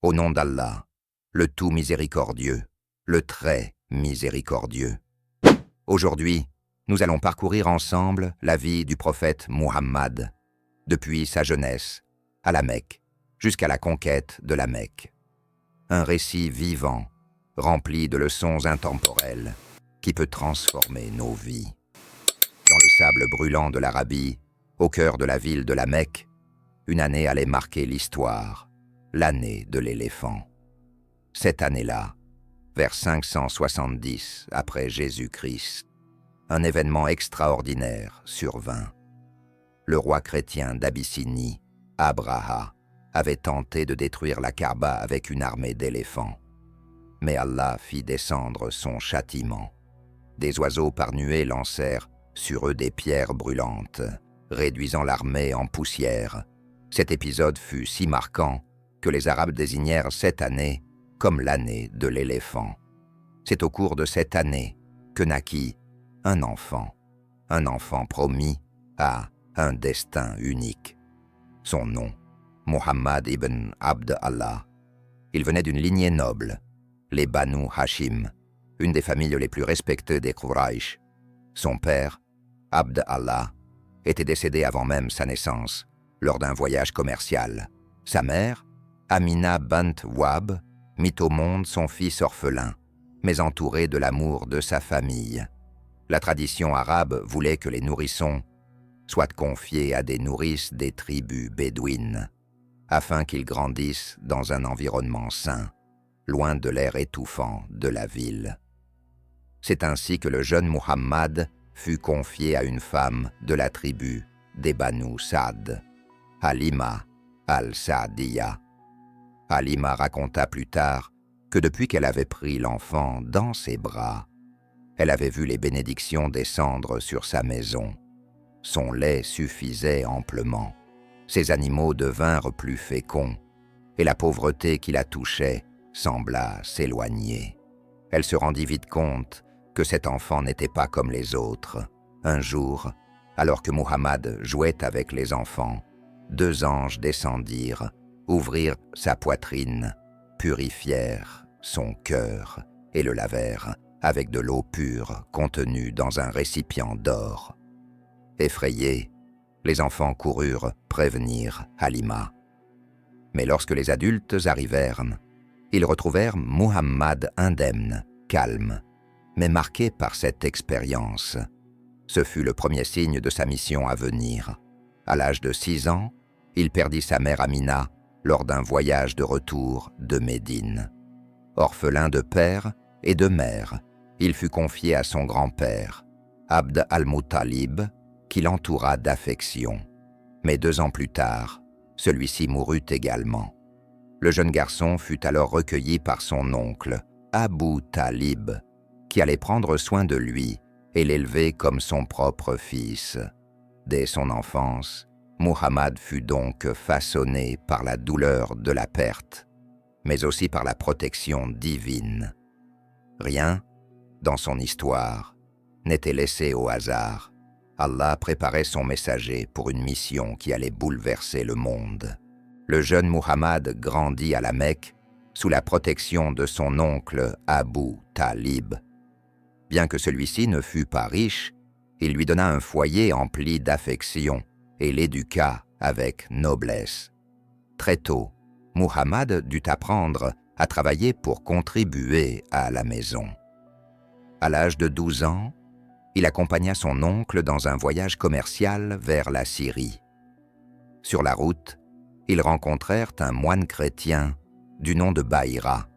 Au nom d'Allah, le tout miséricordieux, le très miséricordieux. Aujourd'hui, nous allons parcourir ensemble la vie du prophète Muhammad, depuis sa jeunesse, à la Mecque, jusqu'à la conquête de la Mecque. Un récit vivant, rempli de leçons intemporelles, qui peut transformer nos vies. Dans les sables brûlants de l'Arabie, au cœur de la ville de la Mecque, une année allait marquer l'histoire, l'année de l'éléphant. Cette année-là, vers 570 après Jésus-Christ, un événement extraordinaire survint. Le roi chrétien d'Abyssinie, Abraha, avait tenté de détruire la Kaaba avec une armée d'éléphants. Mais Allah fit descendre son châtiment. Des oiseaux par nuées lancèrent sur eux des pierres brûlantes, réduisant l'armée en poussière. Cet épisode fut si marquant que les Arabes désignèrent cette année comme l'année de l'éléphant. C'est au cours de cette année que naquit un enfant promis à un destin unique. Son nom, Muhammad ibn Abd Allah. Il venait d'une lignée noble, les Banu Hashim, une des familles les plus respectées des Quraysh. Son père, Abd Allah, était décédé avant même sa naissance, lors d'un voyage commercial. Sa mère, Amina bint Wahb, mit au monde son fils orphelin, mais entouré de l'amour de sa famille. La tradition arabe voulait que les nourrissons soient confiés à des nourrices des tribus bédouines, afin qu'ils grandissent dans un environnement sain, loin de l'air étouffant de la ville. C'est ainsi que le jeune Muhammad fut confié à une femme de la tribu des Banu Saad, Halima al-Saadiya. Halima raconta plus tard que depuis qu'elle avait pris l'enfant dans ses bras, elle avait vu les bénédictions descendre sur sa maison. Son lait suffisait amplement, ses animaux devinrent plus féconds, et la pauvreté qui la touchait sembla s'éloigner. Elle se rendit vite compte que cet enfant n'était pas comme les autres. Un jour, alors que Muhammad jouait avec les enfants, 2 anges descendirent, ouvrirent sa poitrine, purifièrent son cœur et le lavèrent avec de l'eau pure contenue dans un récipient d'or. Effrayés, les enfants coururent prévenir Halima. Mais lorsque les adultes arrivèrent, ils retrouvèrent Muhammad indemne, calme, mais marqué par cette expérience. Ce fut le premier signe de sa mission à venir. À l'âge de 6 ans, il perdit sa mère Amina lors d'un voyage de retour de Médine. Orphelin de père et de mère, il fut confié à son grand-père, Abd al-Muttalib, qui l'entoura d'affection. Mais 2 ans plus tard, celui-ci mourut également. Le jeune garçon fut alors recueilli par son oncle, Abu Talib, qui allait prendre soin de lui et l'élever comme son propre fils. Dès son enfance, Muhammad fut donc façonné par la douleur de la perte, mais aussi par la protection divine. Rien, dans son histoire, n'était laissé au hasard. Allah préparait son messager pour une mission qui allait bouleverser le monde. Le jeune Muhammad grandit à la Mecque sous la protection de son oncle Abu Talib. Bien que celui-ci ne fût pas riche, il lui donna un foyer empli d'affection et l'éduqua avec noblesse. Très tôt, Muhammad dut apprendre à travailler pour contribuer à la maison. À l'âge de 12 ans, il accompagna son oncle dans un voyage commercial vers la Syrie. Sur la route, ils rencontrèrent un moine chrétien du nom de Bahira.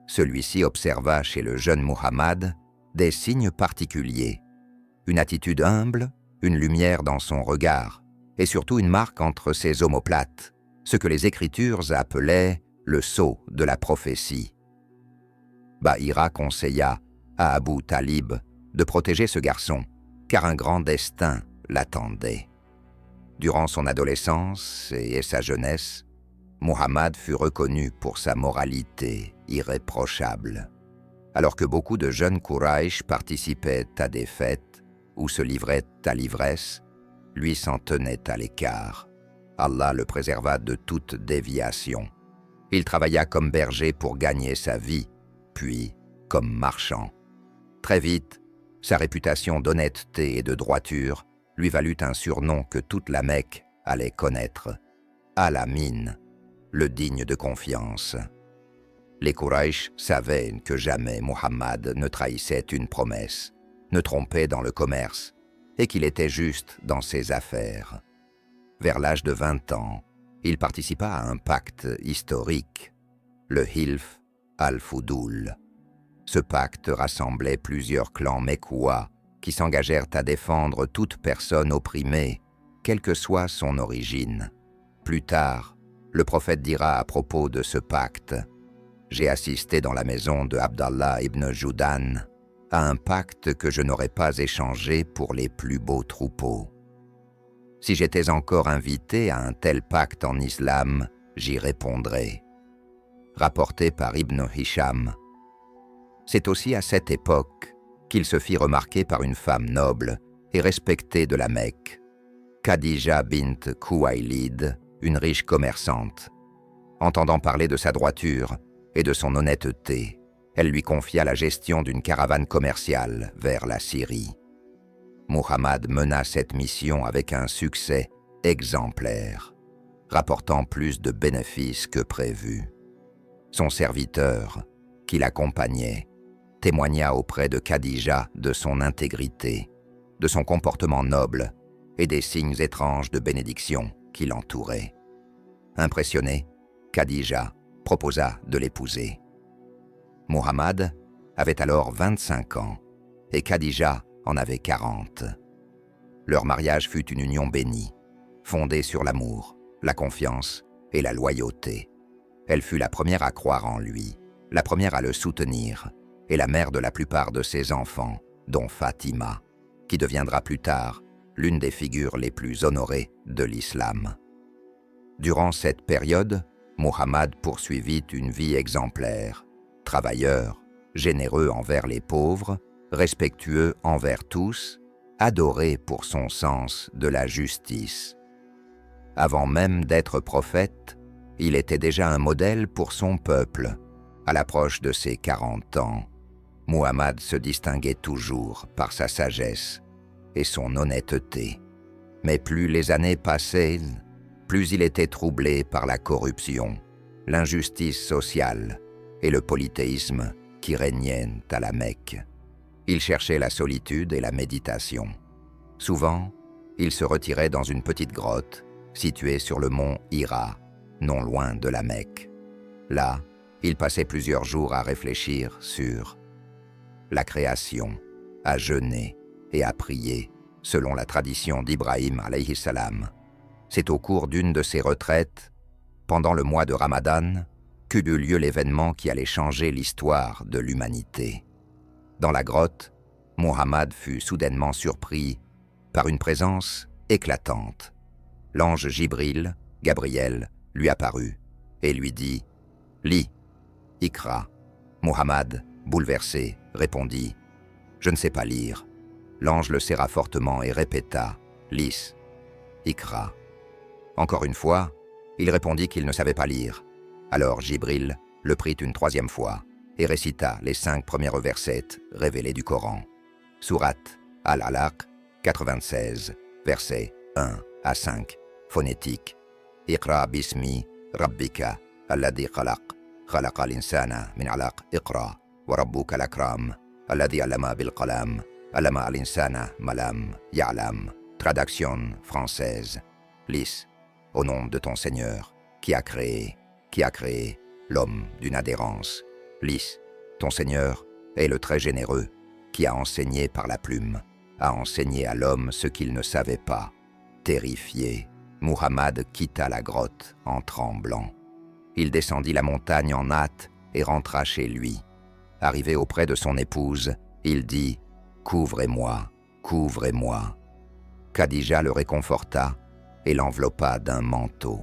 Celui-ci observa chez le jeune Muhammad des signes particuliers, une attitude humble, une lumière dans son regard, et surtout une marque entre ses omoplates, ce que les Écritures appelaient le sceau de la prophétie. Bahira conseilla à Abu Talib de protéger ce garçon, car un grand destin l'attendait. Durant son adolescence et sa jeunesse, Muhammad fut reconnu pour sa moralité irréprochable. Alors que beaucoup de jeunes Quraysh participaient à des fêtes ou se livraient à l'ivresse, lui s'en tenait à l'écart. Allah le préserva de toute déviation. Il travailla comme berger pour gagner sa vie, puis comme marchand. Très vite, sa réputation d'honnêteté et de droiture lui valut un surnom que toute la Mecque allait connaître, Al-Amin, le digne de confiance. Les Quraysh savaient que jamais Muhammad ne trahissait une promesse, ne trompait dans le commerce, et qu'il était juste dans ses affaires. Vers l'âge de 20 ans, il participa à un pacte historique, le Hilf al-Fudul. Ce pacte rassemblait plusieurs clans mecquois qui s'engagèrent à défendre toute personne opprimée, quelle que soit son origine. Plus tard, le prophète dira à propos de ce pacte: « J'ai assisté dans la maison de Abdallah ibn Joudan à un pacte que je n'aurais pas échangé pour les plus beaux troupeaux. Si j'étais encore invité à un tel pacte en islam, j'y répondrais. » Rapporté par Ibn Hisham. C'est aussi à cette époque qu'il se fit remarquer par une femme noble et respectée de la Mecque, Khadija bint Khuwaylid, une riche commerçante. Entendant parler de sa droiture et de son honnêteté, elle lui confia la gestion d'une caravane commerciale vers la Syrie. Muhammad mena cette mission avec un succès exemplaire, rapportant plus de bénéfices que prévu. Son serviteur, qui l'accompagnait, témoigna auprès de Khadija de son intégrité, de son comportement noble et des signes étranges de bénédiction qui l'entouraient. Impressionné, Khadija proposa de l'épouser. Muhammad avait alors 25 ans et Khadija en avait 40. Leur mariage fut une union bénie, fondée sur l'amour, la confiance et la loyauté. Elle fut la première à croire en lui, la première à le soutenir et la mère de la plupart de ses enfants, dont Fatima, qui deviendra plus tard l'une des figures les plus honorées de l'islam. Durant cette période, Muhammad poursuivit une vie exemplaire, travailleur, généreux envers les pauvres, respectueux envers tous, adoré pour son sens de la justice. Avant même d'être prophète, il était déjà un modèle pour son peuple. À l'approche de ses 40 ans, Muhammad se distinguait toujours par sa sagesse et son honnêteté. Mais plus les années passaient, plus il était troublé par la corruption, l'injustice sociale et le polythéisme qui régnaient à la Mecque. Il cherchait la solitude et la méditation. Souvent, il se retirait dans une petite grotte située sur le mont Hira, non loin de la Mecque. Là, il passait plusieurs jours à réfléchir sur la création, à jeûner et à prier, selon la tradition d'Ibrahim alayhi salam. C'est au cours d'une de ces retraites, pendant le mois de Ramadan, qu'eut lieu l'événement qui allait changer l'histoire de l'humanité. Dans la grotte, Muhammad fut soudainement surpris par une présence éclatante. L'ange Jibril, Gabriel, lui apparut et lui dit « Lis, Iqra ». Muhammad, bouleversé, répondit « Je ne sais pas lire ». L'ange le serra fortement et répéta « Lis, Iqra ». Encore une fois, il répondit qu'il ne savait pas lire. Alors Jibril le prit une troisième fois et récita les 5 premiers versets révélés du Coran. Sourate Al-Alaq, 96, versets 1 à 5, phonétique. Iqra bismi rabbika alladhi khalaq, khalaqa al-insana min alaq, iqra wa rabbuka al-akram, alladhi allama bil qalam, allama al-insana malam ya'lam. Traduction française. Lis, au nom de ton Seigneur, qui a créé l'homme d'une adhérence. Lis, ton Seigneur est le très généreux, qui a enseigné par la plume, a enseigné à l'homme ce qu'il ne savait pas. Terrifié, Muhammad quitta la grotte en tremblant. Il descendit la montagne en hâte et rentra chez lui. Arrivé auprès de son épouse, il dit « Couvrez-moi, couvrez-moi ». Khadija le réconforta et l'enveloppa d'un manteau.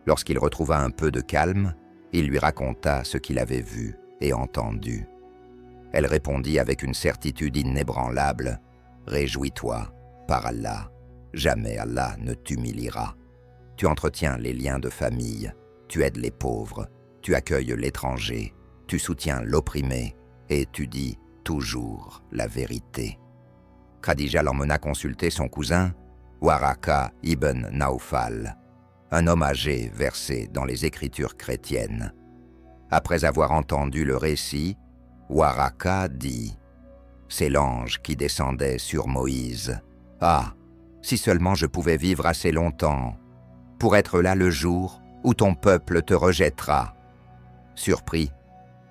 Lorsqu'il retrouva un peu de calme, il lui raconta ce qu'il avait vu et entendu. Elle répondit avec une certitude inébranlable « Réjouis-toi, par Allah, jamais Allah ne t'humiliera. Tu entretiens les liens de famille, tu aides les pauvres, tu accueilles l'étranger, tu soutiens l'opprimé et tu dis toujours la vérité. Khadija l'emmena consulter son cousin, Waraka ibn Naufal, un homme âgé versé dans les écritures chrétiennes. Après avoir entendu le récit, Waraka dit « C'est l'ange qui descendait sur Moïse. Ah, si seulement je pouvais vivre assez longtemps pour être là le jour où ton peuple te rejettera. » Surpris,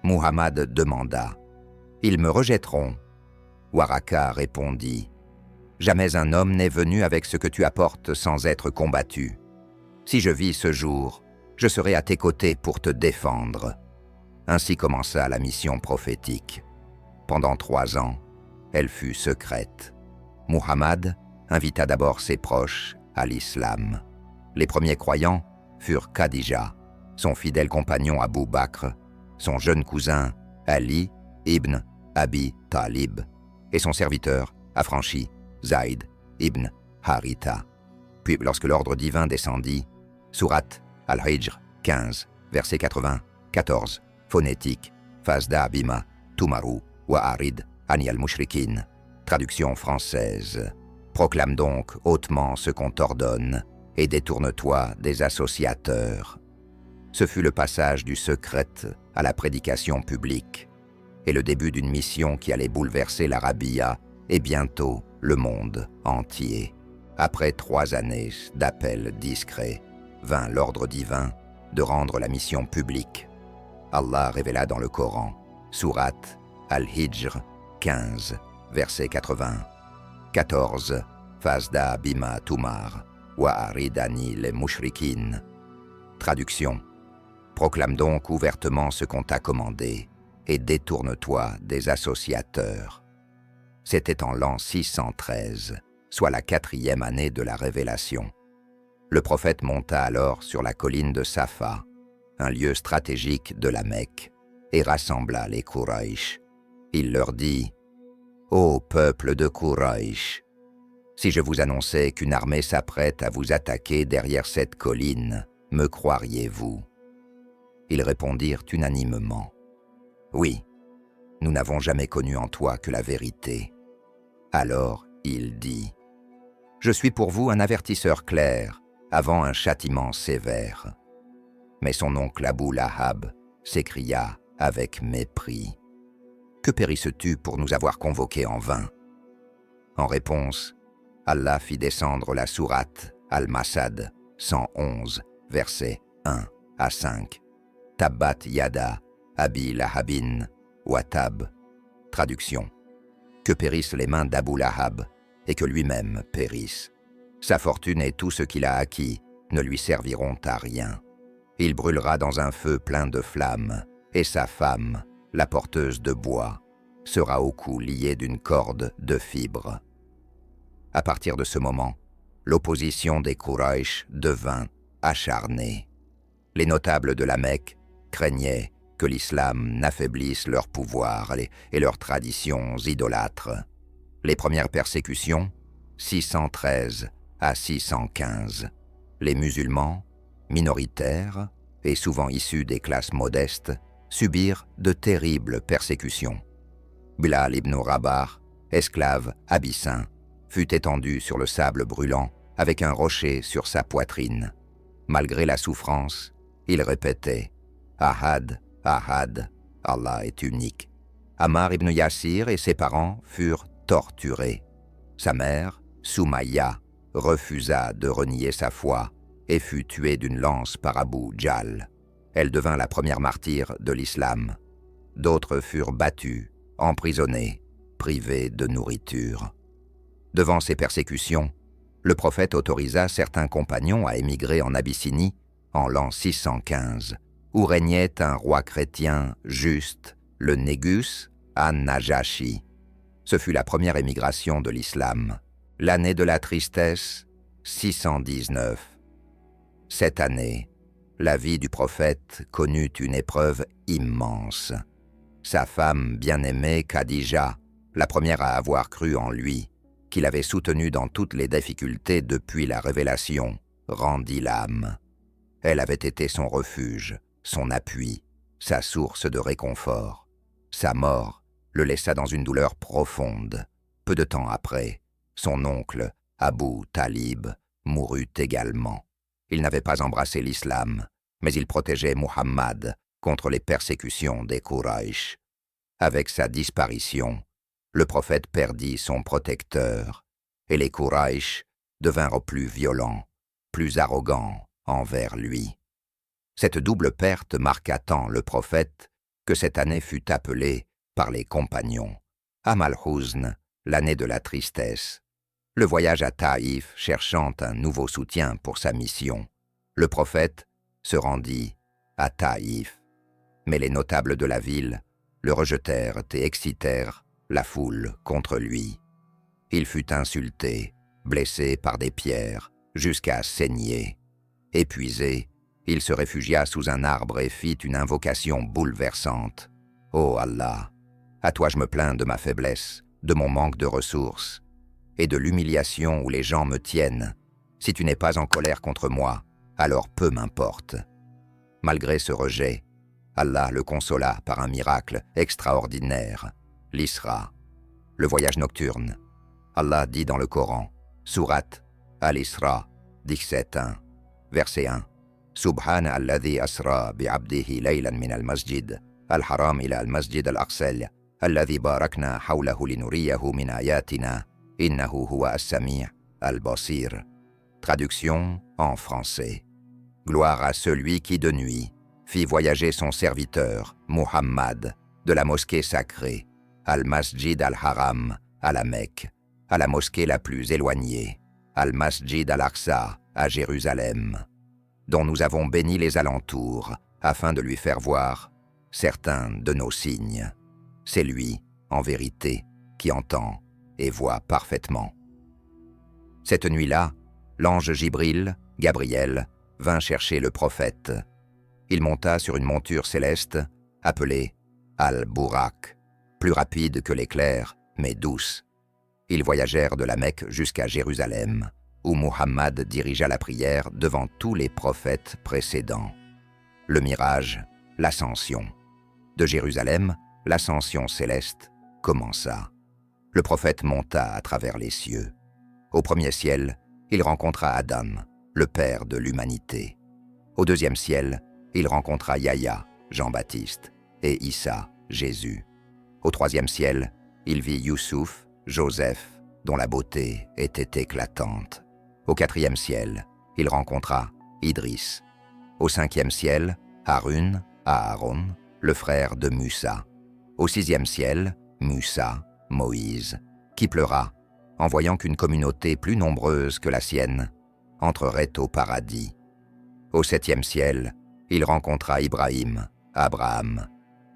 Muhammad demanda « Ils me rejetteront ?» Waraka répondit « Jamais un homme n'est venu avec ce que tu apportes sans être combattu. Si je vis ce jour, je serai à tes côtés pour te défendre. » Ainsi commença la mission prophétique. Pendant 3 ans, elle fut secrète. Muhammad invita d'abord ses proches à l'islam. Les premiers croyants furent Khadija, son fidèle compagnon Abu Bakr, son jeune cousin Ali ibn Abi Talib et son serviteur affranchi Zayd ibn Haritha. Puis lorsque l'ordre divin descendit, sourate Al-Hijr 15, verset 94, phonétique, Fasda bima tumaru wa arid ani al-mushrikin, traduction française. Proclame donc hautement ce qu'on t'ordonne et détourne-toi des associateurs. Ce fut le passage du secret à la prédication publique et le début d'une mission qui allait bouleverser l'Arabia et bientôt le monde entier. Après 3 années d'appels discrets, vint l'ordre divin de rendre la mission publique. Allah révéla dans le Coran, sourate Al-Hijr 15, verset 94, Fasda bima tumar wa aridani le mushrikin. Traduction: Proclame donc ouvertement ce qu'on t'a commandé et détourne-toi des associateurs. C'était en l'an 613, soit la 4e année de la révélation. Le prophète monta alors sur la colline de Safa, un lieu stratégique de la Mecque, et rassembla les Quraysh. Il leur dit « Ô peuple de Quraysh, si je vous annonçais qu'une armée s'apprête à vous attaquer derrière cette colline, me croiriez-vous » Ils répondirent unanimement « Oui, nous n'avons jamais connu en toi que la vérité. » Alors il dit « Je suis pour vous un avertisseur clair, avant un châtiment sévère. » Mais son oncle Abu Lahab s'écria avec mépris « Que périsses-tu pour nous avoir convoqués en vain ?» En réponse, Allah fit descendre la sourate Al-Masad 111, versets 1 à 5. Tabbat yada Abi Lahabin wa tab. Traduction: Que périssent les mains d'Abu Lahab et que lui-même périsse. Sa fortune et tout ce qu'il a acquis ne lui serviront à rien. Il brûlera dans un feu plein de flammes, et sa femme, la porteuse de bois, sera au cou liée d'une corde de fibres. À partir de ce moment, l'opposition des Quraysh devint acharnée. Les notables de la Mecque craignaient que l'islam n'affaiblisse leur pouvoir et leurs traditions idolâtres. Les premières persécutions, 613 à 615. Les musulmans, minoritaires et souvent issus des classes modestes, subirent de terribles persécutions. Bilal ibn Rabah, esclave abyssin, fut étendu sur le sable brûlant avec un rocher sur sa poitrine. Malgré la souffrance, il répétait « Ahad, Ahad, Allah est unique ». Ammar ibn Yassir et ses parents furent torturés. Sa mère, Soumaïa, refusa de renier sa foi et fut tuée d'une lance par Abu Jahl. Elle devint la première martyre de l'islam. D'autres furent battus, emprisonnés, privés de nourriture. Devant ces persécutions, le prophète autorisa certains compagnons à émigrer en Abyssinie en l'an 615, où régnait un roi chrétien juste, le Négus an-Najashi. Ce fut la première émigration de l'islam. L'année de la tristesse, 619. Cette année, la vie du prophète connut une épreuve immense. Sa femme bien-aimée Khadija, la première à avoir cru en lui, qu'il avait soutenu dans toutes les difficultés depuis la révélation, rendit l'âme. Elle avait été son refuge, son appui sa source de réconfort. Sa mort le laissa dans une douleur profonde. Peu de temps après, son oncle, Abu Talib, mourut également. Il n'avait pas embrassé l'islam, mais il protégeait Muhammad contre les persécutions des Quraysh. Avec sa disparition, le prophète perdit son protecteur, et les Quraysh devinrent plus violents, plus arrogants envers lui. Cette double perte marqua tant le prophète que cette année fut appelée par les compagnons Am al-Huzn, l'année de la tristesse. Le voyage à Taïf cherchant un nouveau soutien pour sa mission, le prophète se rendit à Taïf. Mais les notables de la ville le rejetèrent et excitèrent la foule contre lui. Il fut insulté, blessé par des pierres, jusqu'à saigner. Épuisé, il se réfugia sous un arbre et fit une invocation bouleversante. « Ô Allah, à toi je me plains de ma faiblesse, de mon manque de ressources, et de l'humiliation où les gens me tiennent. Si tu n'es pas en colère contre moi, alors peu m'importe. » Malgré ce rejet, Allah le consola par un miracle extraordinaire, l'Isra, le voyage nocturne. Allah dit dans le Coran, Sourate Al-Isra, 17:1, verset 1, Subhana alladhi asra bi'abdihi laylan min al-masjid, al-haram ila al-masjid al-aqsal, alladhi barakna hawlahu linuriyahu min ayatina, innahu huwa as-sami' al-basir. Traduction en français. Gloire à celui qui de nuit fit voyager son serviteur, Muhammad, de la mosquée sacrée, Al-Masjid al-Haram, à la Mecque, à la mosquée la plus éloignée, Al-Masjid al-Aqsa, à Jérusalem, dont nous avons béni les alentours, afin de lui faire voir certains de nos signes. C'est lui, en vérité, qui entend et voit parfaitement. Cette nuit-là, l'ange Jibril, Gabriel, vint chercher le prophète. Il monta sur une monture céleste, appelée Al-Burak, plus rapide que l'éclair, mais douce. Ils voyagèrent de la Mecque jusqu'à Jérusalem, où Muhammad dirigea la prière devant tous les prophètes précédents. Le mirage, l'ascension. De Jérusalem, l'ascension céleste commença. Le prophète monta à travers les cieux. Au premier ciel, il rencontra Adam, le père de l'humanité. Au deuxième ciel, il rencontra Yahya, Jean-Baptiste, et Issa, Jésus. Au troisième ciel, il vit Youssouf, Joseph, dont la beauté était éclatante. Au quatrième ciel, il rencontra Idriss. Au cinquième ciel, Harun, Aaron, le frère de Musa. Au sixième ciel, Musa, Moïse, qui pleura en voyant qu'une communauté plus nombreuse que la sienne entrerait au paradis. Au septième ciel, il rencontra Ibrahim, Abraham,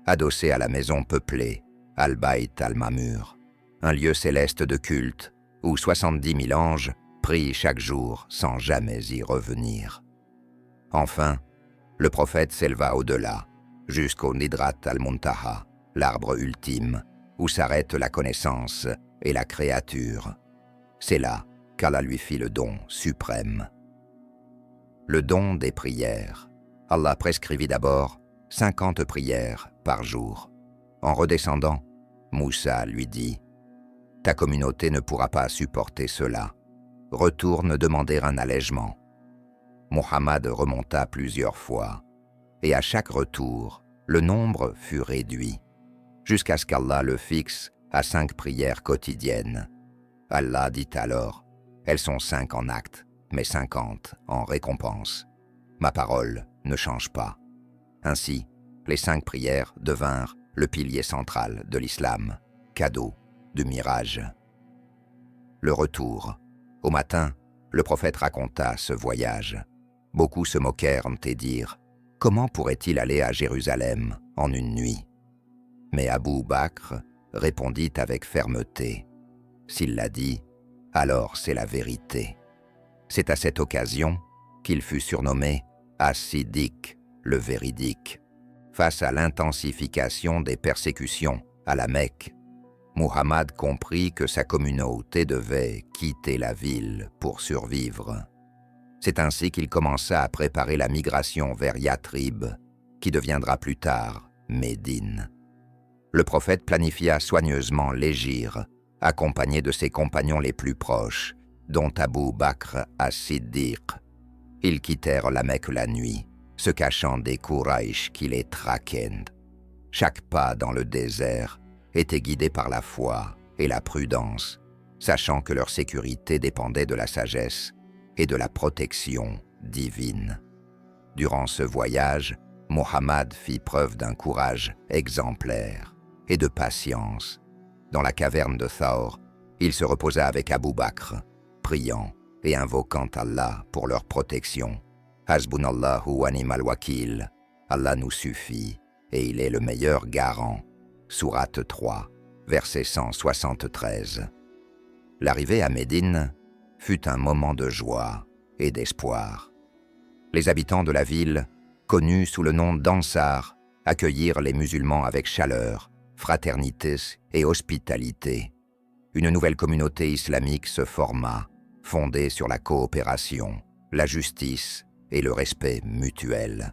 adossé à la maison peuplée, Al-Bayt al-Mamur, un lieu céleste de culte où 70 000 anges prient chaque jour sans jamais y revenir. Enfin, le prophète s'éleva au-delà, jusqu'au Nidrat al-Muntaha, l'arbre ultime, où s'arrête la connaissance et la créature. C'est là qu'Allah lui fit le don suprême. Le don des prières. Allah prescrivit d'abord 50 prières par jour. En redescendant, Moussa lui dit « Ta communauté ne pourra pas supporter cela. Retourne demander un allègement. » Muhammad remonta plusieurs fois, et à chaque retour, le nombre fut réduit, jusqu'à ce qu'Allah le fixe à 5 prières quotidiennes. Allah dit alors « Elles sont 5 en acte, mais 50 en récompense. Ma parole ne change pas. » Ainsi, les 5 prières devinrent le pilier central de l'islam, cadeau du mirage. Le retour. Au matin, le prophète raconta ce voyage. Beaucoup se moquèrent et dirent « Comment pourrait-il aller à Jérusalem en une nuit ?» Mais Abu Bakr répondit avec fermeté « S'il l'a dit, alors c'est la vérité. » C'est à cette occasion qu'il fut surnommé As-Siddiq, le véridique. Face à l'intensification des persécutions à la Mecque, Muhammad comprit que sa communauté devait quitter la ville pour survivre. C'est ainsi qu'il commença à préparer la migration vers Yathrib, qui deviendra plus tard Médine. Le prophète planifia soigneusement l'hégire, accompagné de ses compagnons les plus proches, dont Abu Bakr as-Siddiq. Ils quittèrent la Mecque la nuit, se cachant des Quraysh qui les traquaient. Chaque pas dans le désert était guidé par la foi et la prudence, sachant que leur sécurité dépendait de la sagesse et de la protection divine. Durant ce voyage, Muhammad fit preuve d'un courage exemplaire et de patience. Dans la caverne de Thawr, il se reposa avec Abu Bakr, priant et invoquant Allah pour leur protection. Hasbunallahu wa ni'mal wakil. Allah nous suffit et il est le meilleur garant. Sourate 3, verset 173. L'arrivée à Médine fut un moment de joie et d'espoir. Les habitants de la ville, connus sous le nom d'Ansar, accueillirent les musulmans avec chaleur, fraternité et hospitalité. Une nouvelle communauté islamique se forma, fondée sur la coopération, la justice et le respect mutuel.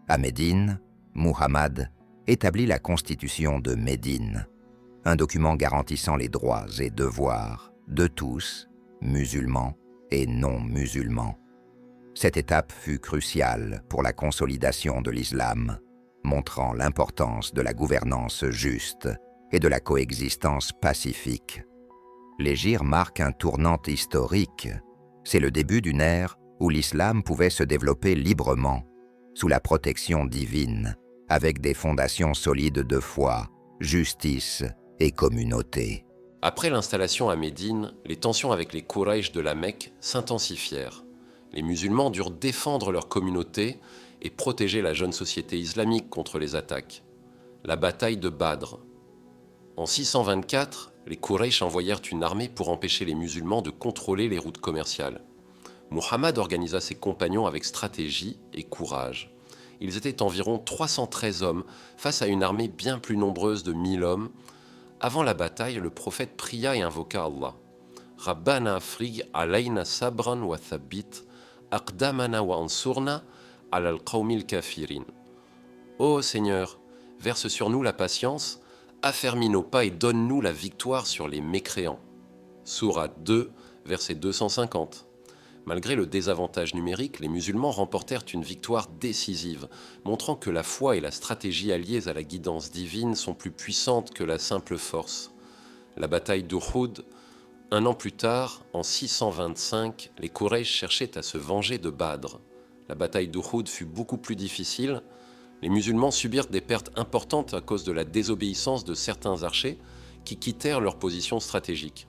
À Médine, Muhammad établit la Constitution de Médine, un document garantissant les droits et devoirs de tous, musulmans et non-musulmans. Cette étape fut cruciale pour la consolidation de l'islam, montrant l'importance de la gouvernance juste et de la coexistence pacifique. L'hégire marque un tournant historique. C'est le début d'une ère où l'islam pouvait se développer librement, sous la protection divine, avec des fondations solides de foi, justice et communauté. Après l'installation à Médine, les tensions avec les Quraysh de la Mecque s'intensifièrent. Les musulmans durent défendre leur communauté et protéger la jeune société islamique contre les attaques. La bataille de Badr. En 624, les Quraysh envoyèrent une armée pour empêcher les musulmans de contrôler les routes commerciales. Muhammad organisa ses compagnons avec stratégie et courage. Ils étaient environ 313 hommes face à une armée bien plus nombreuse de 1000 hommes. Avant la bataille, le prophète pria et invoqua Allah. « Rabbana afrig alayna sabran wa thabbit, aqdamana wa ansurna ala al-qawmil kafirin. » Ô Seigneur, verse sur nous la patience, affermis nos pas et donne-nous la victoire sur les mécréants. Sourate 2, verset 250. Malgré le désavantage numérique, les musulmans remportèrent une victoire décisive, montrant que la foi et la stratégie alliées à la guidance divine sont plus puissantes que la simple force. La bataille d'Uhud, un an plus tard, en 625, les Quraysh cherchaient à se venger de Badr. La bataille d'Uhud fut beaucoup plus difficile. Les musulmans subirent des pertes importantes à cause de la désobéissance de certains archers qui quittèrent leur position stratégique.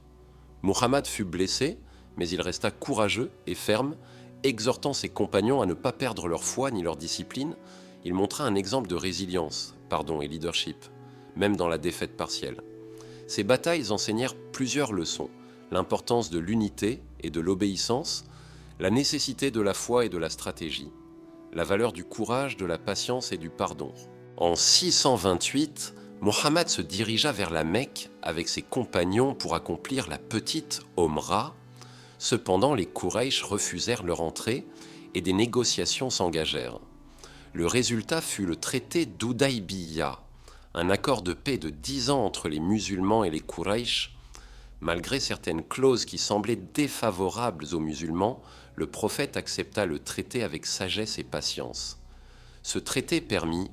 Muhammad fut blessé, mais il resta courageux et ferme, exhortant ses compagnons à ne pas perdre leur foi ni leur discipline. Il montra un exemple de résilience, et leadership, même dans la défaite partielle. Ces batailles enseignèrent plusieurs leçons: l'importance de l'unité et de l'obéissance, la nécessité de la foi et de la stratégie, la valeur du courage, de la patience et du pardon. En 628, Muhammad se dirigea vers la Mecque avec ses compagnons pour accomplir la petite Omra. Cependant, les Quraysh refusèrent leur entrée et des négociations s'engagèrent. Le résultat fut le traité d'Hudaybiyah, un accord de paix de 10 ans entre les musulmans et les Quraysh. Malgré certaines clauses qui semblaient défavorables aux musulmans, le prophète accepta le traité avec sagesse et patience. Ce traité permit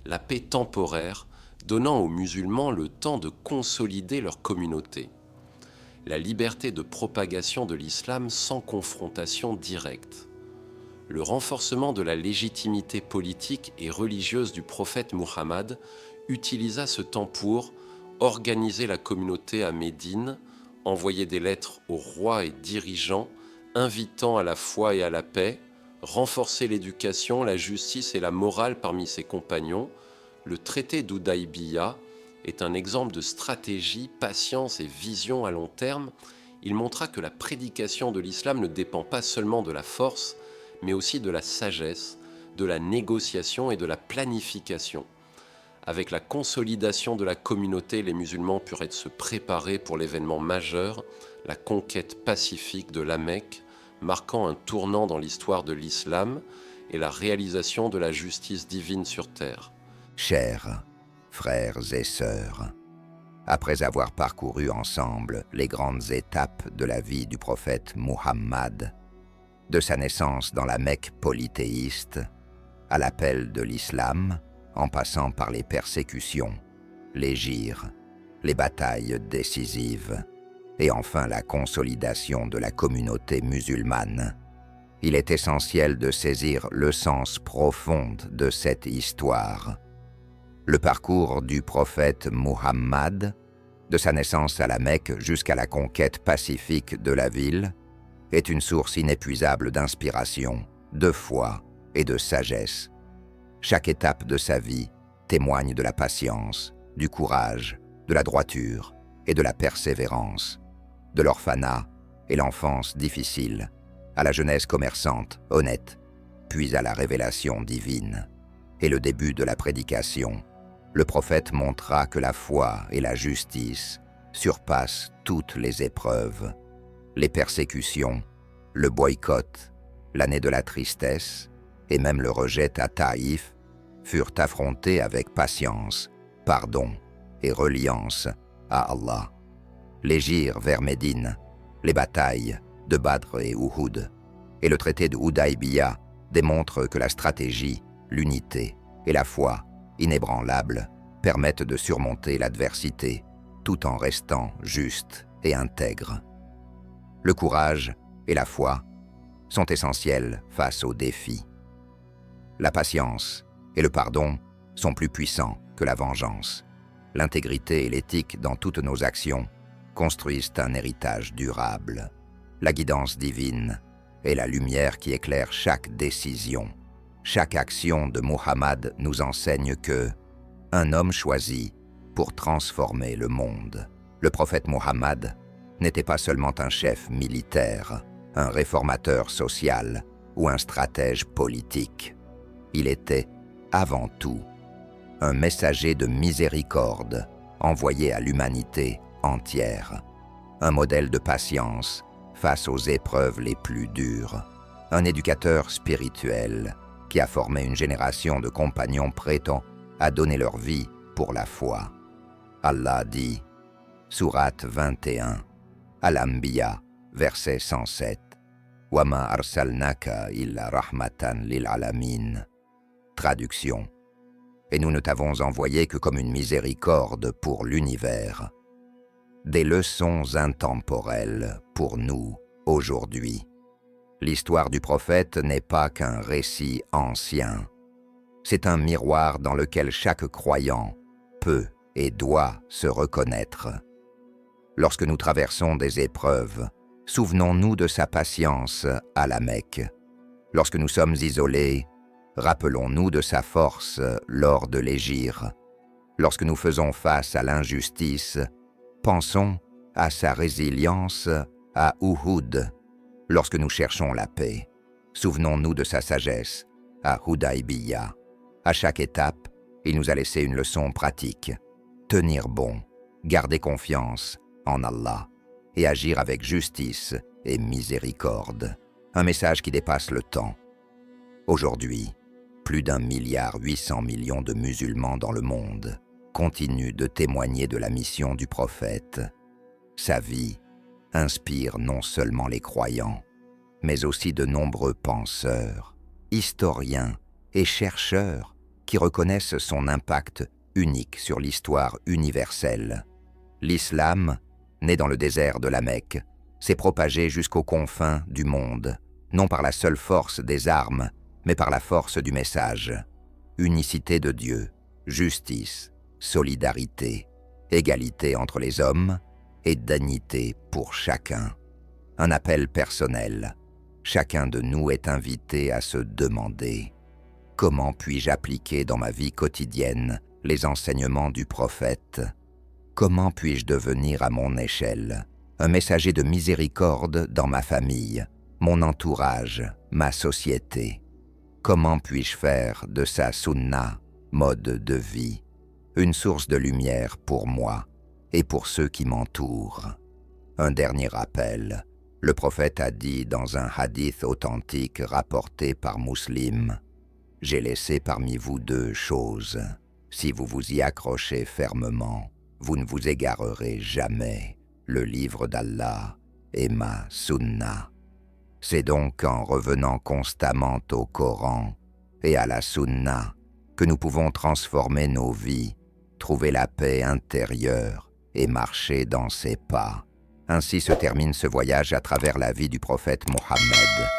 la paix temporaire, donnant aux musulmans le temps de consolider leur communauté. La liberté de propagation de l'islam sans confrontation directe. Le renforcement de la légitimité politique et religieuse du prophète Muhammad utilisa ce temps pour organiser la communauté à Médine, envoyer des lettres aux rois et dirigeants, invitant à la foi et à la paix, renforcer l'éducation, la justice et la morale parmi ses compagnons. Le traité d'Hudaybiyah est un exemple de stratégie, patience et vision à long terme. Il montra que la prédication de l'islam ne dépend pas seulement de la force, mais aussi de la sagesse, de la négociation et de la planification. Avec la consolidation de la communauté, les musulmans purent se préparer pour l'événement majeur, la conquête pacifique de la Mecque, marquant un tournant dans l'histoire de l'islam et la réalisation de la justice divine sur terre. Chers frères et sœurs, après avoir parcouru ensemble les grandes étapes de la vie du prophète Muhammad, de sa naissance dans la Mecque polythéiste, à l'appel de l'islam, en passant par les persécutions, les gires, les batailles décisives, et enfin la consolidation de la communauté musulmane, il est essentiel de saisir le sens profond de cette histoire. Le parcours du prophète Muhammad, de sa naissance à la Mecque jusqu'à la conquête pacifique de la ville, est une source inépuisable d'inspiration, de foi et de sagesse. Chaque étape de sa vie témoigne de la patience, du courage, de la droiture et de la persévérance, de l'orphanat et l'enfance difficile, à la jeunesse commerçante, honnête, puis à la révélation divine. Et le début de la prédication, le prophète montra que la foi et la justice surpassent toutes les épreuves. Les persécutions, le boycott, l'année de la tristesse et même le rejet à Taïf furent affrontés avec patience, pardon et reliance à Allah. Les gires vers Médine, les batailles de Badr et Uhud et le traité de Hudaybiya démontrent que la stratégie, l'unité et la foi inébranlables permettent de surmonter l'adversité tout en restant juste et intègre. Le courage et la foi sont essentiels face aux défis. La patience et le pardon sont plus puissants que la vengeance. L'intégrité et l'éthique dans toutes nos actions construisent un héritage durable. La guidance divine est la lumière qui éclaire chaque décision. Chaque action de Muhammad nous enseigne que un homme choisi pour transformer le monde. Le prophète Muhammad n'était pas seulement un chef militaire, un réformateur social ou un stratège politique. Il était, avant tout, un messager de miséricorde envoyé à l'humanité entière, un modèle de patience face aux épreuves les plus dures, un éducateur spirituel qui a formé une génération de compagnons prêts à donner leur vie pour la foi. Allah dit, Sourate 21, Al-Anbiya, verset 107, « Wa ma arsalnaka illa rahmatan lil alamin » Traduction. Et nous ne t'avons envoyé que comme une miséricorde pour l'univers. Des leçons intemporelles pour nous aujourd'hui. L'histoire du prophète n'est pas qu'un récit ancien. C'est un miroir dans lequel chaque croyant peut et doit se reconnaître. Lorsque nous traversons des épreuves, souvenons-nous de sa patience à la Mecque. Lorsque nous sommes isolés, rappelons-nous de sa force lors de l'hégire. Lorsque nous faisons face à l'injustice, pensons à sa résilience à Uhud. Lorsque nous cherchons la paix, souvenons-nous de sa sagesse à Hudaybiya. À chaque étape, il nous a laissé une leçon pratique. Tenir bon, garder confiance en Allah et agir avec justice et miséricorde. Un message qui dépasse le temps. Aujourd'hui, plus d'1,8 milliard de musulmans dans le monde continuent de témoigner de la mission du prophète. Sa vie inspire non seulement les croyants, mais aussi de nombreux penseurs, historiens et chercheurs qui reconnaissent son impact unique sur l'histoire universelle. L'islam, né dans le désert de la Mecque, s'est propagé jusqu'aux confins du monde, non par la seule force des armes, mais par la force du message. Unicité de Dieu, justice, solidarité, égalité entre les hommes et dignité pour chacun. Un appel personnel. Chacun de nous est invité à se demander « Comment puis-je appliquer dans ma vie quotidienne les enseignements du prophète ? Comment puis-je devenir à mon échelle un messager de miséricorde dans ma famille, mon entourage, ma société ? Comment puis-je faire de sa sunna, mode de vie, une source de lumière pour moi et pour ceux qui m'entourent ? Un dernier rappel, Le prophète a dit dans un hadith authentique rapporté par Muslim, « J'ai laissé parmi vous deux choses. Si vous vous y accrochez fermement, vous ne vous égarerez jamais. Le livre d'Allah et ma sunna. » C'est donc en revenant constamment au Coran et à la sunna que nous pouvons transformer nos vies, trouver la paix intérieure et marcher dans ses pas. Ainsi se termine ce voyage à travers la vie du prophète Mohammed,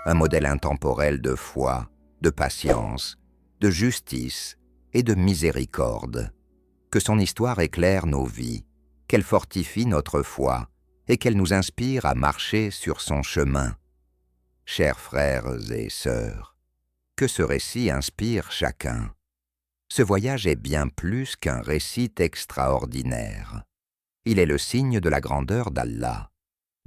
un modèle intemporel de foi, de patience, de justice et de miséricorde. Que son histoire éclaire nos vies, qu'elle fortifie notre foi et qu'elle nous inspire à marcher sur son chemin. Chers frères et sœurs, que ce récit inspire chacun. Ce voyage est bien plus qu'un récit extraordinaire. Il est le signe de la grandeur d'Allah,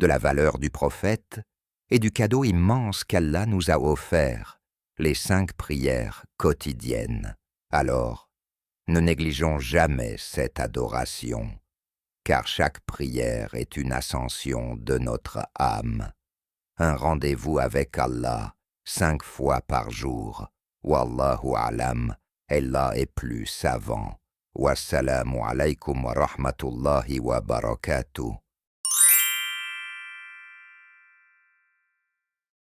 de la valeur du prophète et du cadeau immense qu'Allah nous a offert, les 5 prières quotidiennes. Alors, ne négligeons jamais cette adoration, car chaque prière est une ascension de notre âme. Un rendez-vous avec Allah 5 fois par jour. Wallahu alam, Allah est plus savant. Wassalamu alaykum wa rahmatullahi wa barakatuh.